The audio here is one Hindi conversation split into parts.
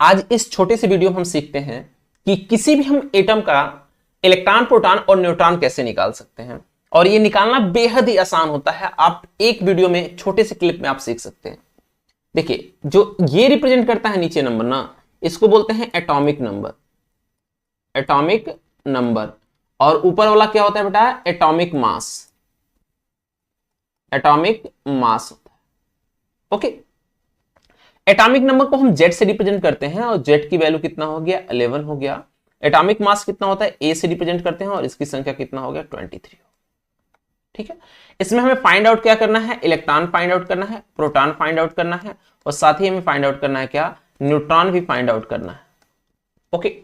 आज इस छोटे से वीडियो में हम सीखते हैं कि किसी भी हम एटम का इलेक्ट्रॉन, प्रोटॉन और न्यूट्रॉन कैसे निकाल सकते हैं। और ये निकालना बेहद ही आसान होता है, आप एक वीडियो में छोटे से क्लिप में आप सीख सकते हैं। देखिए, जो ये रिप्रेजेंट करता है नीचे नंबर ना, इसको बोलते हैं एटॉमिक नंबर। Atomic number. और ऊपर वाला क्या होता है बेटा? Atomic mass. एटॉमिक मास होता है। ओके, एटॉमिक नंबर को हम जेड से रिप्रेजेंट करते हैं और जेड की वैल्यू कितना हो गया? 11 हो गया। एटॉमिक मास कितना होता है? ए से रिप्रेजेंट करते हैं और इसकी संख्या कितना हो गया? 23। ठीक है, इसमें हमें फाइंड आउट क्या करना है? इलेक्ट्रॉन फाइंड आउट करना है, प्रोटॉन फाइंड आउट करना है और साथ ही हमें फाइंड आउट करना है क्या? न्यूट्रॉन भी फाइंड आउट करना है। ओके,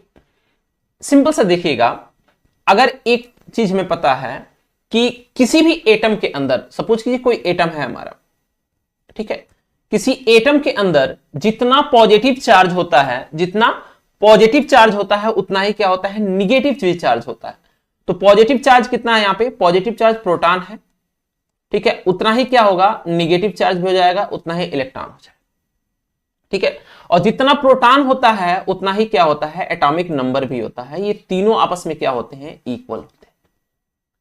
सिंपल सा देखिएगा, अगर एक चीज हमें पता है कि किसी भी एटम के अंदर, सपोज कीजिए कोई एटम है हमारा, ठीक है, किसी एटम के अंदर जितना पॉजिटिव चार्ज होता है, जितना पॉजिटिव चार्ज होता है उतना ही क्या होता है? निगेटिव भी चार्ज होता है। तो पॉजिटिव चार्ज कितना है यहां पे? पॉजिटिव चार्ज प्रोटॉन है, ठीक है, उतना ही क्या होगा? निगेटिव चार्ज भी हो जाएगा, उतना ही इलेक्ट्रॉन हो जाएगा। ठीक है, और जितना प्रोटॉन होता है उतना ही क्या होता है? एटॉमिक नंबर भी होता है। ये तीनों आपस में क्या होते हैं? इक्वल होते हैं।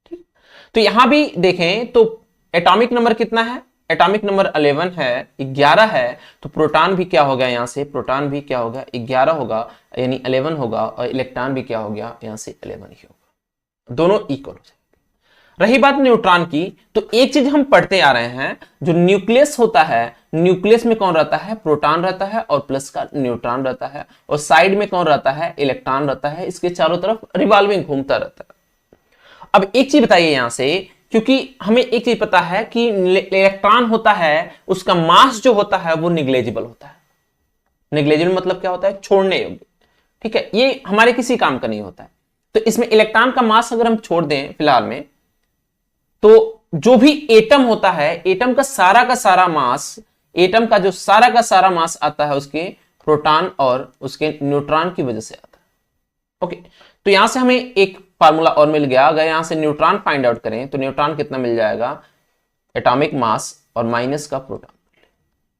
ठीक, तो यहां भी देखें तो एटॉमिक नंबर कितना है? एटॉमिक नंबर 11 है, 11 है, तो प्रोटॉन भी क्या हो गया? यहां से प्रोटॉन भी क्या होगा? 11 होगा, यानी 11 होगा, और इलेक्ट्रॉन भी क्या हो गया? यहां से 11 ही होगा, दोनों इक्वल हो जाएंगे। रही बात न्यूट्रॉन की, तो एक चीज हम पढ़ते आ रहे हैं, जो न्यूक्लियस होता है, न्यूक्लियस में कौन रहता है? प्रोटॉन रहता है और प्लस का न्यूट्रॉन रहता है, और साइड में कौन रहता है? इलेक्ट्रॉन रहता है। इसके चारों तरफ रिवॉल्विंग घूमता रहता है। अब एक चीज बताइए यहां से, क्योंकि हमें एक चीज पता है कि इलेक्ट्रॉन होता है, उसका मास जो होता है वो निग्लेजिबल होता है। निग्लेजिबल मतलब क्या होता है? छोड़ने योग्य। ठीक है, ये हमारे किसी काम का नहीं होता है। तो इसमें इलेक्ट्रॉन का मास अगर हम छोड़ दें फिलहाल में, तो जो भी एटम होता है, एटम का सारा मास, एटम का जो सारा मास आता है उसके प्रोटॉन और उसके न्यूट्रॉन की वजह से आता है। ओके, तो यहां से हमें एक फार्मूला और मिल गया। अगर यहां से न्यूट्रॉन फाइंड आउट करें तो न्यूट्रॉन कितना मिल जाएगा? एटॉमिक मास और माइनस का प्रोटॉन।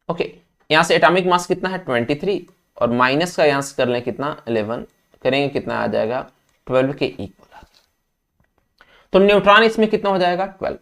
ओके, यहां से एटॉमिक मास कितना है? 23, और माइनस का यहां से कर लें कितना? 11 करेंगे, कितना आ जाएगा? 12 के इक्वल। तो न्यूट्रॉन इसमें कितना हो जाएगा? 12।